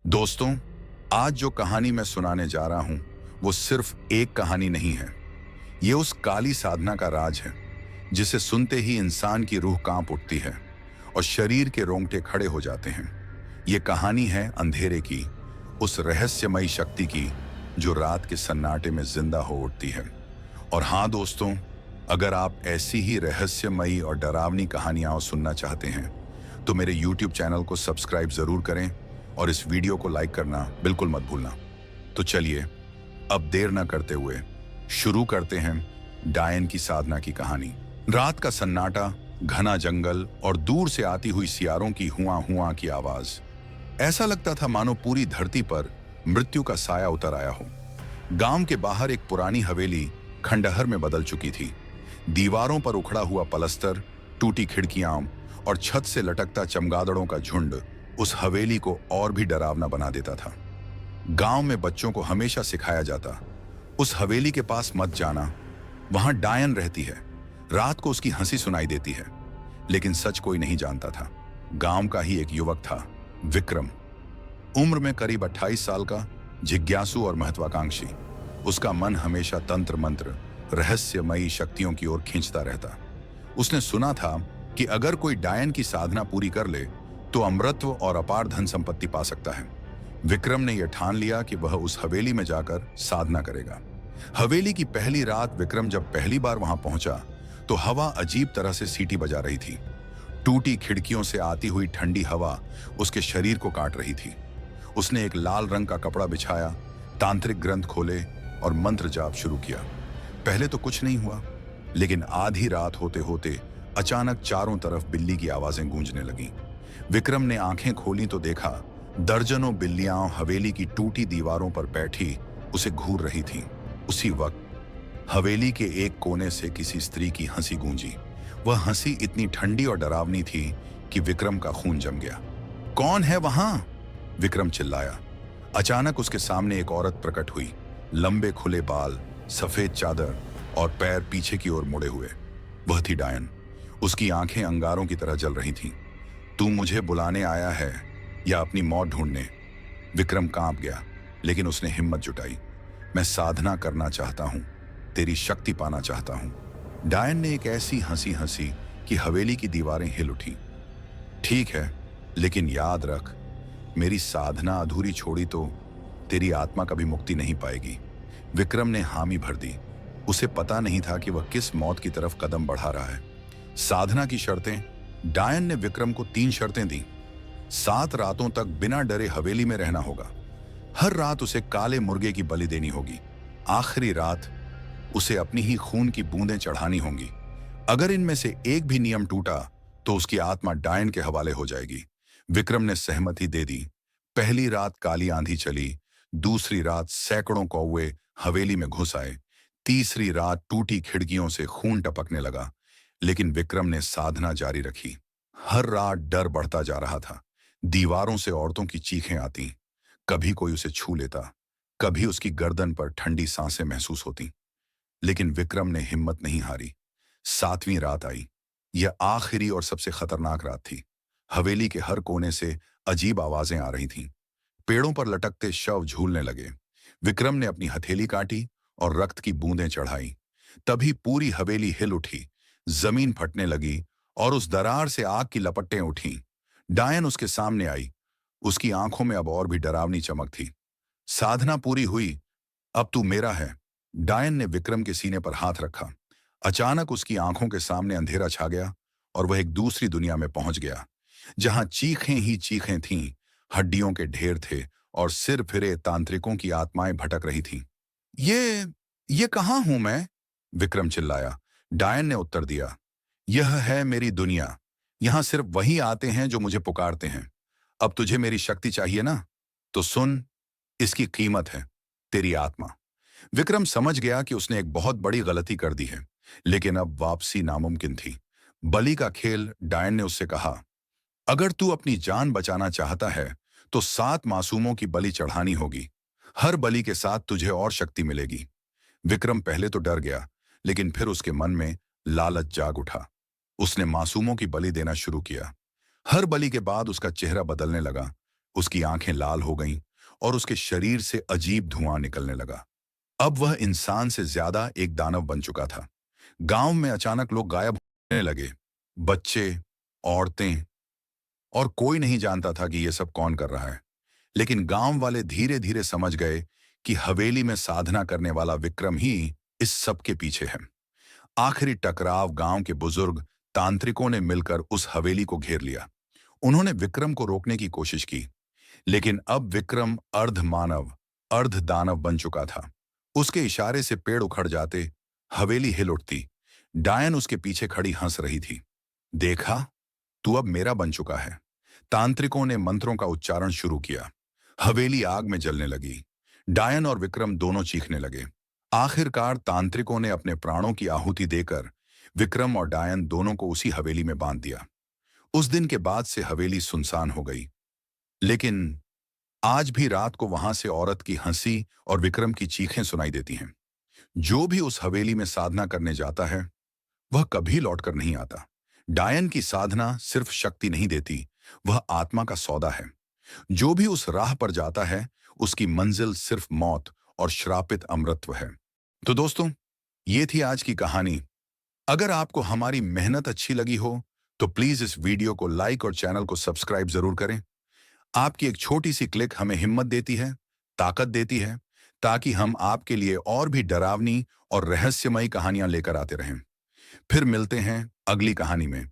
दोस्तों, आज जो कहानी मैं सुनाने जा रहा हूं, वो सिर्फ एक कहानी नहीं है। ये उस काली साधना का राज है, जिसे सुनते ही इंसान की रूह कांप उठती है और शरीर के रोंगटे खड़े हो जाते हैं। ये कहानी है अंधेरे की, उस रहस्यमयी शक्ति की, जो रात के सन्नाटे में जिंदा हो उठती है। और हाँ दोस्तों, अगर आप ऐसी ही रहस्यमयी और डरावनी कहानियां सुनना चाहते हैं, तो मेरे YouTube चैनल को सब्सक्राइब जरूर करें और इस वीडियो को लाइक करना बिल्कुल मत भूलना। तो चलिए, अब देर न करते हुए शुरू करते हैं डायन की साधना की कहानी। रात का सन्नाटा, घना जंगल और दूर से आती हुई सियारों की हुआ हुआ की आवाज, ऐसा लगता था मानो पूरी धरती पर मृत्यु का साया उतर आया हो। गांव के बाहर एक पुरानी हवेली खंडहर में बदल चुकी थी। दीवारों पर उखड़ा हुआ पलस्तर, टूटी खिड़कियां और छत से लटकता चमगादड़ों का झुंड उस हवेली को और भी डरावना बना देता था। गांव में बच्चों को हमेशा सिखाया जाता, उस हवेली के पास मत जाना, वहां डायन रहती है, रात को उसकी हंसी सुनाई देती है। लेकिन सच कोई नहीं जानता था। गांव का ही एक युवक था, विक्रम। उम्र में करीब 28 साल का, जिज्ञासु और महत्वाकांक्षी। उसका मन हमेशा तंत्र मंत्र, रहस्यमयी शक्तियों की ओर खींचता रहता। उसने सुना था कि अगर कोई डायन की साधना पूरी कर ले तो अमरत्व और अपार धन संपत्ति पा सकता है। विक्रम ने यह ठान लिया कि वह उस हवेली में जाकर साधना करेगा। हवेली की पहली रात विक्रम जब पहली बार वहां पहुंचा, तो हवा अजीब तरह से सीटी बजा रही थी। टूटी खिड़कियों से आती हुई ठंडी हवा उसके शरीर को काट रही थी। उसने एक लाल रंग का कपड़ा बिछाया, तांत्रिक ग्रंथ खोले और मंत्र जाप शुरू किया। पहले तो कुछ नहीं हुआ, लेकिन आधी रात होते होते अचानक चारों तरफ बिल्ली की आवाजें गूंजने लगीं। विक्रम ने आंखें खोली तो देखा, दर्जनों बिल्लियां हवेली की टूटी दीवारों पर बैठी उसे घूर रही थीं। उसी वक्त हवेली के एक कोने से किसी स्त्री की हंसी गूंजी। वह हंसी इतनी ठंडी और डरावनी थी कि विक्रम का खून जम गया। कौन है वहां? विक्रम चिल्लाया। अचानक उसके सामने एक औरत प्रकट हुई, लंबे खुले बाल, सफेद चादर और पैर पीछे की ओर मुड़े हुए। वह थी डायन। उसकी आंखें अंगारों की तरह जल रही थीं। तू मुझे बुलाने आया है या अपनी मौत ढूंढने? विक्रम कांप गया, लेकिन उसने हिम्मत जुटाई। मैं साधना करना चाहता हूं, तेरी शक्ति पाना चाहता हूं। डायन ने एक ऐसी हंसी हंसी कि हवेली की दीवारें हिल उठी। ठीक है, लेकिन याद रख, मेरी साधना अधूरी छोड़ी तो तेरी आत्मा कभी मुक्ति नहीं पाएगी। विक्रम ने हामी भर दी। उसे पता नहीं था कि वह किस मौत की तरफ कदम बढ़ा रहा है। साधना की शर्तें। डायन ने विक्रम को 3 शर्तें दी। 7 रातों तक बिना डरे हवेली में रहना होगा। हर रात उसे काले मुर्गे की बलि देनी होगी। आखिरी रात उसे अपनी ही खून की बूंदें चढ़ानी होंगी। अगर इनमें से एक भी नियम टूटा तो उसकी आत्मा डायन के हवाले हो जाएगी। विक्रम ने सहमति दे दी। पहली रात काली आंधी चली, दूसरी रात सैकड़ों कौवे हवेली में घुस आए, तीसरी रात टूटी खिड़कियों से खून टपकने लगा। लेकिन विक्रम ने साधना जारी रखी। हर रात डर बढ़ता जा रहा था। दीवारों से औरतों की चीखें आती, कभी कोई उसे छू लेता, कभी उसकी गर्दन पर ठंडी सांसें महसूस होती। लेकिन विक्रम ने हिम्मत नहीं हारी। 7वीं रात आई। यह आखिरी और सबसे खतरनाक रात थी। हवेली के हर कोने से अजीब आवाजें आ रही थीं। पेड़ों पर लटकते शव झूलने लगे। विक्रम ने अपनी हथेली काटी और रक्त की बूंदें चढ़ाई। तभी पूरी हवेली हिल उठी, जमीन फटने लगी और उस दरार से आग की लपटें उठीं। डायन उसके सामने आई। उसकी आंखों में अब और भी डरावनी चमक थी। साधना पूरी हुई, अब तू मेरा है। डायन ने विक्रम के सीने पर हाथ रखा। अचानक उसकी आंखों के सामने अंधेरा छा गया और वह एक दूसरी दुनिया में पहुंच गया, जहां चीखें ही चीखें थीं, हड्डियों के ढेर थे और सिर फिरे तांत्रिकों की आत्माएं भटक रही थीं। ये कहां हूं मैं? विक्रम चिल्लाया। डायन ने उत्तर दिया, यह है मेरी दुनिया। यहां सिर्फ वही आते हैं जो मुझे पुकारते हैं। अब तुझे मेरी शक्ति चाहिए ना? तो सुन, इसकी कीमत है तेरी आत्मा। विक्रम समझ गया कि उसने एक बहुत बड़ी गलती कर दी है, लेकिन अब वापसी नामुमकिन थी। बलि का खेल। डायन ने उससे कहा, अगर तू अपनी जान बचाना चाहता है तो 7 मासूमों की बलि चढ़ानी होगी। हर बलि के साथ तुझे और शक्ति मिलेगी। विक्रम पहले तो डर गया, लेकिन फिर उसके मन में लालच जाग उठा। उसने मासूमों की बलि देना शुरू किया। हर बलि के बाद उसका चेहरा बदलने लगा। उसकी आंखें लाल हो गईं और उसके शरीर से अजीब धुआं निकलने लगा। अब वह इंसान से ज्यादा एक दानव बन चुका था। गांव में अचानक लोग गायब होने लगे। बच्चे, औरतें, और कोई नहीं जानता था कि यह सब कौन कर रहा है। लेकिन गांव वाले धीरे धीरे समझ गए कि हवेली में साधना करने वाला विक्रम ही इस सब के पीछे है। आखिरी टकराव गांव के बुजुर्ग तांत्रिकों ने मिलकर उस हवेली को घेर लिया। उन्होंने विक्रम को रोकने की कोशिश की, लेकिन अब विक्रम अर्ध मानव, अर्ध दानव बन चुका था। उसके इशारे से पेड़ उखड़ जाते, हवेली हिल उठती। डायन उसके पीछे खड़ी हंस रही थी। देखा, तू अब मेरा बन चुका है। तांत्रिकों ने मंत्रों का उच्चारण शुरू किया। हवेली आग में जलने लगी। डायन और विक्रम दोनों चीखने लगे। आखिरकार तांत्रिकों ने अपने प्राणों की आहुति देकर विक्रम और डायन दोनों को उसी हवेली में बांध दिया। उस दिन के बाद से हवेली सुनसान हो गई। लेकिन आज भी रात को वहां से औरत की हंसी और विक्रम की चीखें सुनाई देती हैं। जो भी उस हवेली में साधना करने जाता है, वह कभी लौटकर नहीं आता। डायन की साधना सिर्फ शक्ति नहीं देती, वह आत्मा का सौदा है। जो भी उस राह पर जाता है, उसकी मंजिल सिर्फ मौत और श्रापित अमृतत्व है। तो दोस्तों, ये थी आज की कहानी। अगर आपको हमारी मेहनत अच्छी लगी हो, तो प्लीज इस वीडियो को लाइक और चैनल को सब्सक्राइब जरूर करें। आपकी एक छोटी सी क्लिक हमें हिम्मत देती है, ताकत देती है, ताकि हम आपके लिए और भी डरावनी और रहस्यमयी कहानियां लेकर आते रहें। फिर मिलते हैं अगली कहानी में।